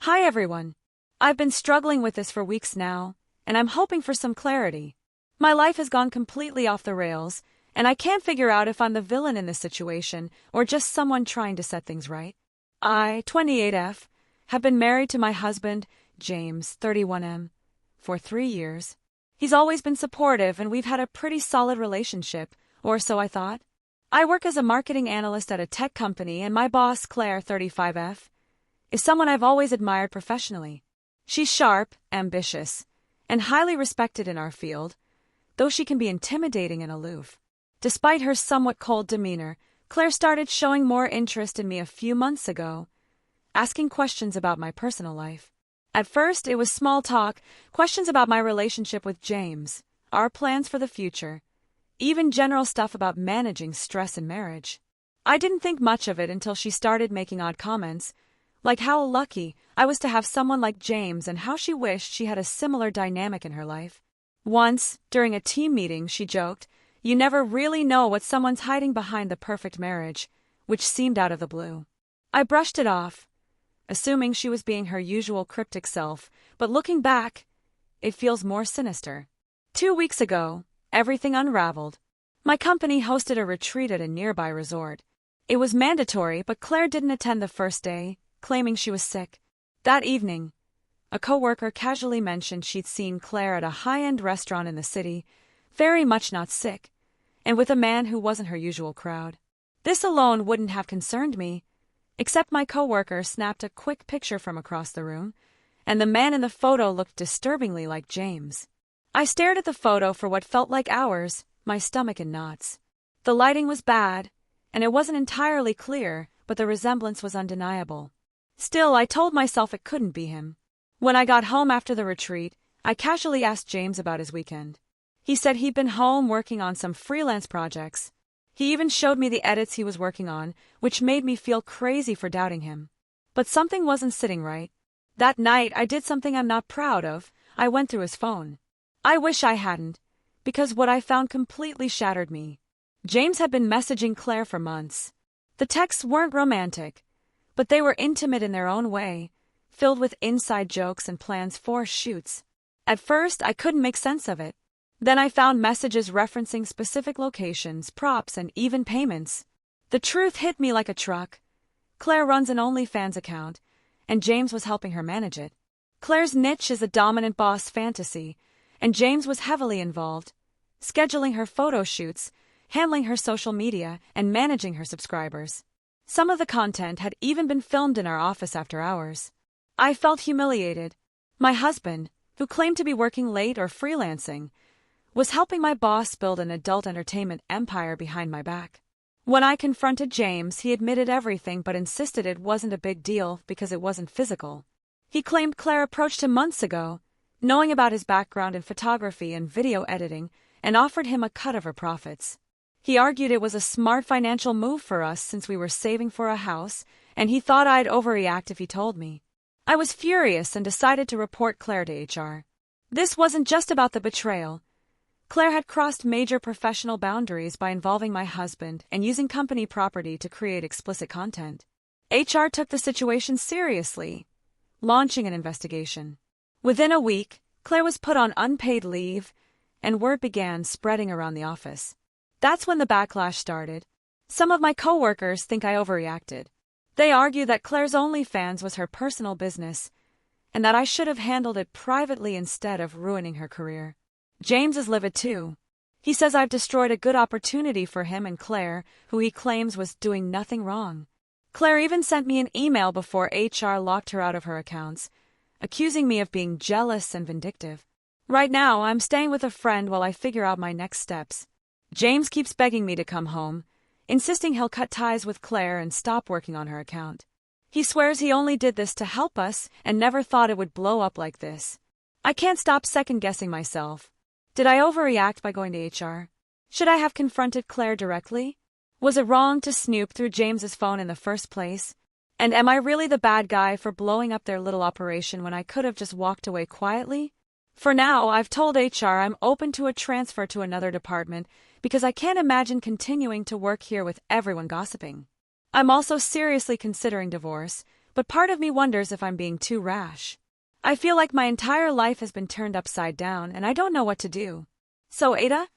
Hi everyone. I've been struggling with this for weeks now, and I'm hoping for some clarity. My life has gone completely off the rails, and I can't figure out if I'm the villain in this situation or just someone trying to set things right. I, 28F, have been married to my husband, James, 31M, for 3 years. He's always been supportive and we've had a pretty solid relationship, or so I thought. I work as a marketing analyst at a tech company and my boss, Claire, 35F, is someone I've always admired professionally. She's sharp, ambitious, and highly respected in our field, though she can be intimidating and aloof. Despite her somewhat cold demeanor, Claire started showing more interest in me a few months ago, asking questions about my personal life. At first, it was small talk, questions about my relationship with James, our plans for the future, even general stuff about managing stress in marriage. I didn't think much of it until she started making odd comments, like how lucky I was to have someone like James and how she wished she had a similar dynamic in her life. Once, during a team meeting, she joked, "You never really know what someone's hiding behind the perfect marriage," which seemed out of the blue. I brushed it off, assuming she was being her usual cryptic self, but looking back, it feels more sinister. 2 weeks ago, everything unraveled. My company hosted a retreat at a nearby resort. It was mandatory, but Claire didn't attend the first day, claiming she was sick. That evening, a coworker casually mentioned she'd seen Claire at a high-end restaurant in the city, very much not sick, and with a man who wasn't her usual crowd. This alone wouldn't have concerned me, except my coworker snapped a quick picture from across the room, and the man in the photo looked disturbingly like James. I stared at the photo for what felt like hours, my stomach in knots. The lighting was bad, and it wasn't entirely clear, but the resemblance was undeniable. Still, I told myself it couldn't be him. When I got home after the retreat, I casually asked James about his weekend. He said he'd been home working on some freelance projects. He even showed me the edits he was working on, which made me feel crazy for doubting him. But something wasn't sitting right. That night, I did something I'm not proud of. I went through his phone. I wish I hadn't, because what I found completely shattered me. James had been messaging Claire for months. The texts weren't romantic, but they were intimate in their own way, filled with inside jokes and plans for shoots. At first, I couldn't make sense of it. Then I found messages referencing specific locations, props, and even payments. The truth hit me like a truck. Claire runs an OnlyFans account, and James was helping her manage it. Claire's niche is a dominant boss fantasy, and James was heavily involved, scheduling her photo shoots, handling her social media, and managing her subscribers. Some of the content had even been filmed in our office after hours. I felt humiliated. My husband, who claimed to be working late or freelancing, was helping my boss build an adult entertainment empire behind my back. When I confronted James, he admitted everything but insisted it wasn't a big deal because it wasn't physical. He claimed Claire approached him months ago, knowing about his background in photography and video editing, and offered him a cut of her profits. He argued it was a smart financial move for us since we were saving for a house, and he thought I'd overreact if he told me. I was furious and decided to report Claire to HR. This wasn't just about the betrayal. Claire had crossed major professional boundaries by involving my husband and using company property to create explicit content. HR took the situation seriously, launching an investigation. Within a week, Claire was put on unpaid leave, and word began spreading around the office. That's when the backlash started. Some of my coworkers think I overreacted. They argue that Claire's OnlyFans was her personal business, and that I should have handled it privately instead of ruining her career. James is livid too. He says I've destroyed a good opportunity for him and Claire, who he claims was doing nothing wrong. Claire even sent me an email before HR locked her out of her accounts, accusing me of being jealous and vindictive. Right now, I'm staying with a friend while I figure out my next steps. James keeps begging me to come home, insisting he'll cut ties with Claire and stop working on her account. He swears he only did this to help us and never thought it would blow up like this. I can't stop second-guessing myself. Did I overreact by going to HR? Should I have confronted Claire directly? Was it wrong to snoop through James's phone in the first place? And am I really the bad guy for blowing up their little operation when I could have just walked away quietly? For now, I've told HR I'm open to a transfer to another department because I can't imagine continuing to work here with everyone gossiping. I'm also seriously considering divorce, but part of me wonders if I'm being too rash. I feel like my entire life has been turned upside down and I don't know what to do. So, Ada,